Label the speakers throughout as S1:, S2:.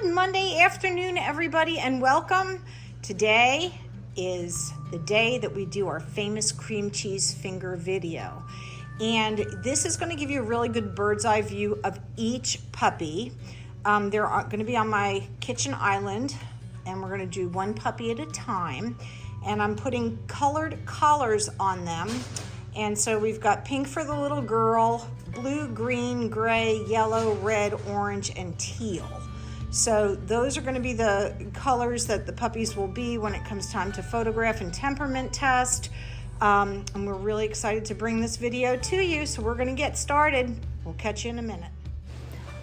S1: Good Monday afternoon, everybody, and welcome. Today is the day that we do our famous cream cheese finger video. And this is going to give you a really good bird's eye view of each puppy. They're going to be on my kitchen island, and we're going to do one puppy at a time. And I'm putting colored collars on them. And so we've got pink for the little girl, blue, green, gray, yellow, red, orange, and teal. So those are going to be the colors that the puppies will be when it comes time to photograph and temperament test. And we're really excited to bring this video to you. So we're going to get started. We'll catch you in a minute.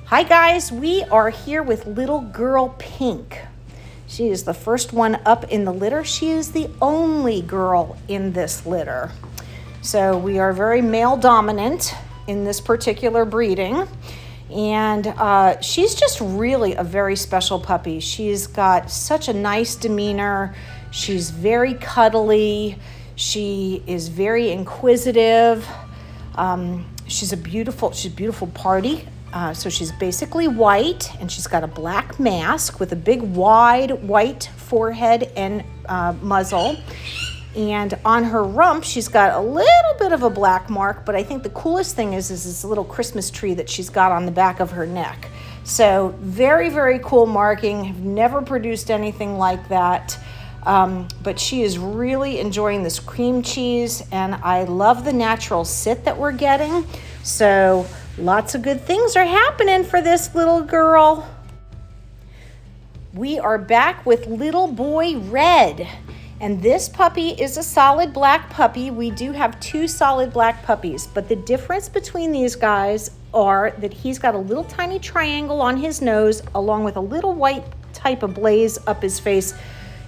S1: Hi guys, we are here with little girl Pink. She is the first one up in the litter. She is the only girl in this litter. So we are very male dominant in this particular breeding. And she's just really a very special puppy. She's got such a nice demeanor. She's very cuddly. She is very inquisitive. She's a beautiful party. So she's basically white, and she's got a black mask with a big wide white forehead and muzzle. And on her rump, she's got a little bit of a black mark, but I think the coolest thing is this little Christmas tree that she's got on the back of her neck. So very, very cool marking. Have never produced anything like that. But she is really enjoying this cream cheese, and I love the natural sit that we're getting. So lots of good things are happening for this little girl. We are back with little boy Red. And this puppy is a solid black puppy. We do have two solid black puppies, but the difference between these guys are that he's got a little tiny triangle on his nose along with a little white type of blaze up his face.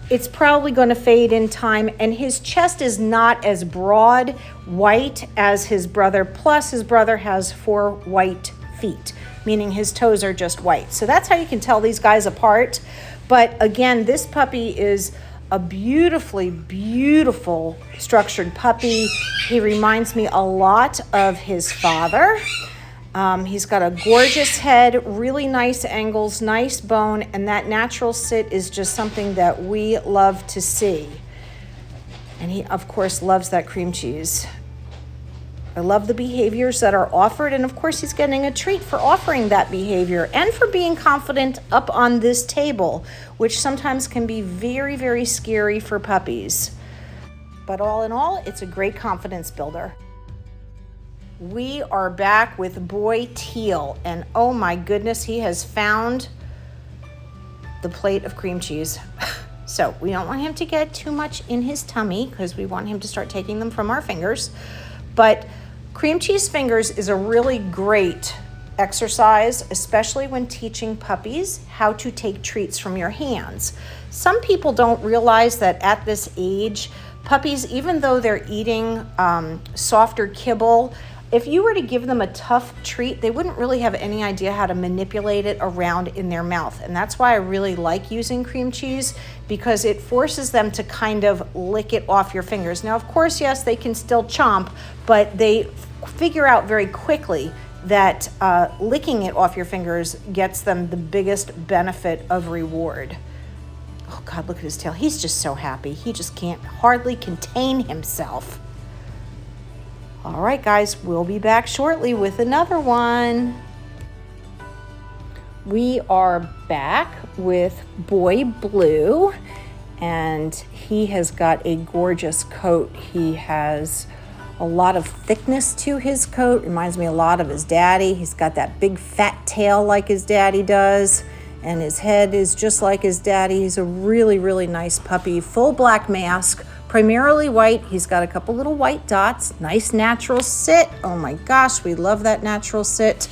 S1: It's probably going to fade in time, and his chest is not as broad white as his brother, plus his brother has 4 white feet, meaning his toes are just white. So that's how you can tell these guys apart. But again, this puppy is a beautiful structured puppy. He reminds me a lot of his father. He's got a gorgeous head, really nice angles, nice bone, and that natural sit is just something that we love to see. And he, of course, loves that cream cheese. I love the behaviors that are offered, and of course he's getting a treat for offering that behavior and for being confident up on this table, which sometimes can be very, very scary for puppies. But all in all, it's a great confidence builder. We are back with boy Teal, and oh my goodness, he has found the plate of cream cheese. So we don't want him to get too much in his tummy because we want him to start taking them from our fingers. But cream cheese fingers is a really great exercise, especially when teaching puppies how to take treats from your hands. Some people don't realize that at this age, puppies, even though they're eating softer kibble, if you were to give them a tough treat, they wouldn't really have any idea how to manipulate it around in their mouth. And that's why I really like using cream cheese, because it forces them to kind of lick it off your fingers. Now, of course, yes, they can still chomp, but they figure out very quickly that licking it off your fingers gets them the biggest benefit of reward. Oh God, look at his tail. He's just so happy. He just can't hardly contain himself. All right, guys, we'll be back shortly with another one. We are back with boy Blue, and he has got a gorgeous coat. He has a lot of thickness to his coat. Reminds me a lot of his daddy. He's got that big fat tail like his daddy does, and his head is just like his daddy. He's a really, really nice puppy. Full black mask. Primarily white. He's got a couple little white dots. Nice natural sit. Oh my gosh, we love that natural sit.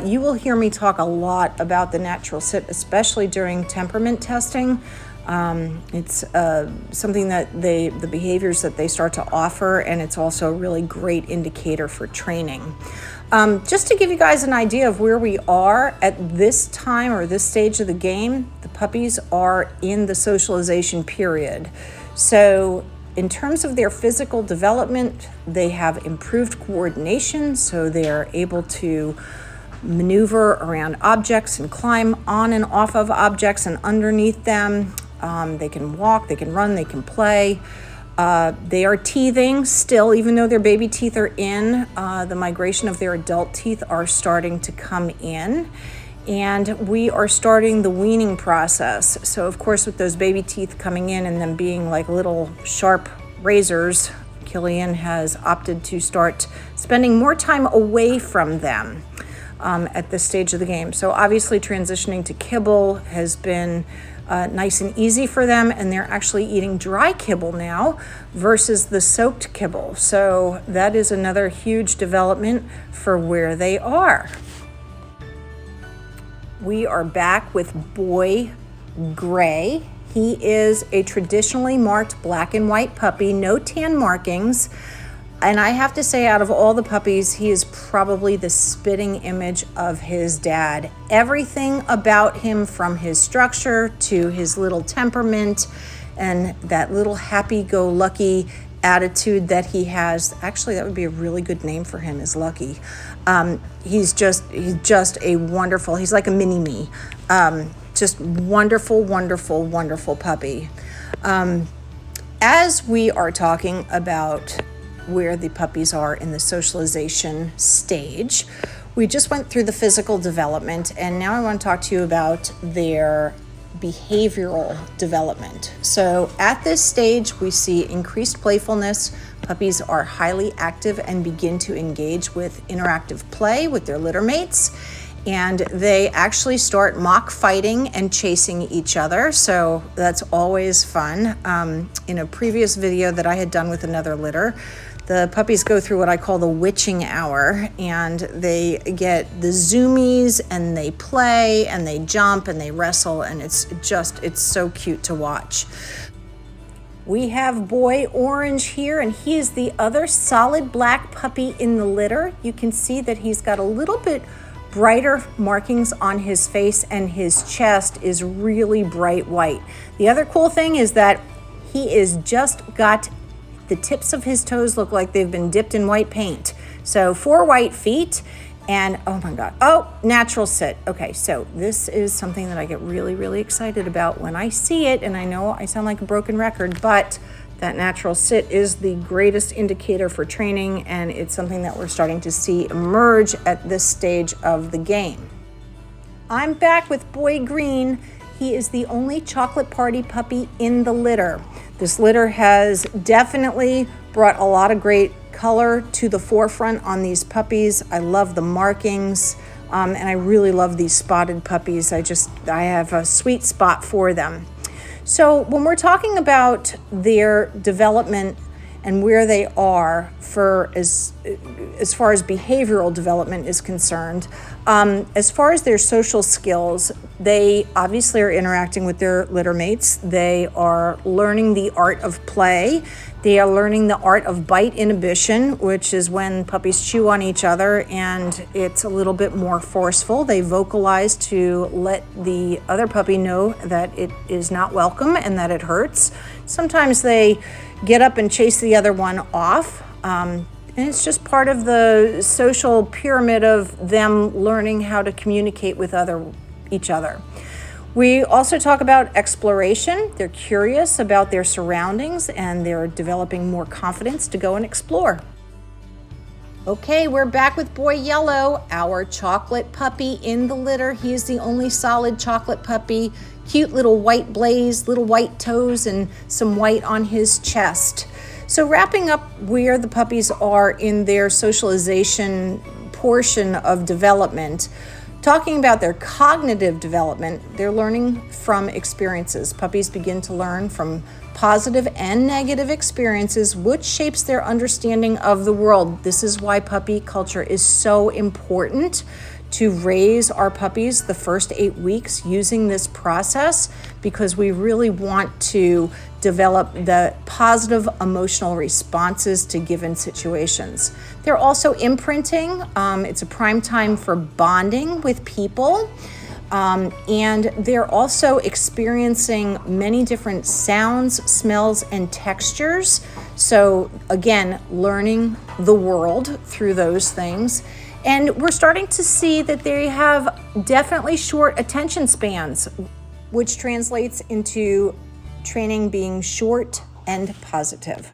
S1: You will hear me talk a lot about the natural sit, especially during temperament testing. It's something that the behaviors that they start to offer, and it's also a really great indicator for training. Just to give you guys an idea of where we are at this time or this stage of the game, the puppies are in the socialization period. So in terms of their physical development, they have improved coordination, so they are able to maneuver around objects and climb on and off of objects and underneath them. They can walk, they can run, they can play. They are teething still, even though their baby teeth are in. The migration of their adult teeth are starting to come in. And we are starting the weaning process. So of course, with those baby teeth coming in and them being like little sharp razors, Kilian has opted to start spending more time away from them at this stage of the game. So obviously transitioning to kibble has been nice and easy for them, and they're actually eating dry kibble now versus the soaked kibble. So that is another huge development for where they are. We are back with Boy Gray. He is a traditionally marked black and white puppy, no tan markings. And I have to say, out of all the puppies, he is probably the spitting image of his dad. Everything about him, from his structure to his little temperament and that little happy-go-lucky attitude that he has. Actually, that would be a really good name for him, is Lucky. He's just a wonderful, he's like a mini-me. Just wonderful, wonderful, wonderful puppy. As we are talking about where the puppies are in the socialization stage, we just went through the physical development, and now I want to talk to you about their behavioral development. So at this stage, we see increased playfulness. Puppies are highly active and begin to engage with interactive play with their litter mates. And they actually start mock fighting and chasing each other. So that's always fun. In a previous video that I had done with another litter, the puppies go through what I call the witching hour, and they get the zoomies and they play and they jump and they wrestle, and it's so cute to watch. We have Boy Orange here, and he is the other solid black puppy in the litter. You can see that he's got a little bit brighter markings on his face, and his chest is really bright white. The other cool thing is that he is just got the tips of his toes look like they've been dipped in white paint. So 4 white feet, and oh my God, natural sit. Okay, so this is something that I get really, really excited about when I see it, and I know I sound like a broken record, but that natural sit is the greatest indicator for training, and it's something that we're starting to see emerge at this stage of the game. I'm back with Boy Green. He is the only chocolate party puppy in the litter. This litter has definitely brought a lot of great color to the forefront on these puppies. I love the markings, and I really love these spotted puppies. I have a sweet spot for them. So when we're talking about their development and where they are for as far as behavioral development is concerned, as far as their social skills, they obviously are interacting with their litter mates. They are learning the art of play. They are learning the art of bite inhibition, which is when puppies chew on each other and it's a little bit more forceful. They vocalize to let the other puppy know that it is not welcome and that it hurts. Sometimes they get up and chase the other one off. And it's just part of the social pyramid of them learning how to communicate with each other. We also talk about exploration. They're curious about their surroundings and they're developing more confidence to go and explore. Okay, we're back with Boy Yellow, our chocolate puppy in the litter. He is the only solid chocolate puppy. Cute little white blaze, little white toes, and some white on his chest. So wrapping up where the puppies are in their socialization portion of development, talking about their cognitive development, they're learning from experiences. Puppies begin to learn from positive and negative experiences, which shapes their understanding of the world. This is why puppy culture is so important, to raise our puppies the first 8 weeks using this process, because we really want to develop the positive emotional responses to given situations. They're also imprinting. It's a prime time for bonding with people. And they're also experiencing many different sounds, smells, and textures. So again, learning the world through those things. And we're starting to see that they have definitely short attention spans, which translates into training being short and positive.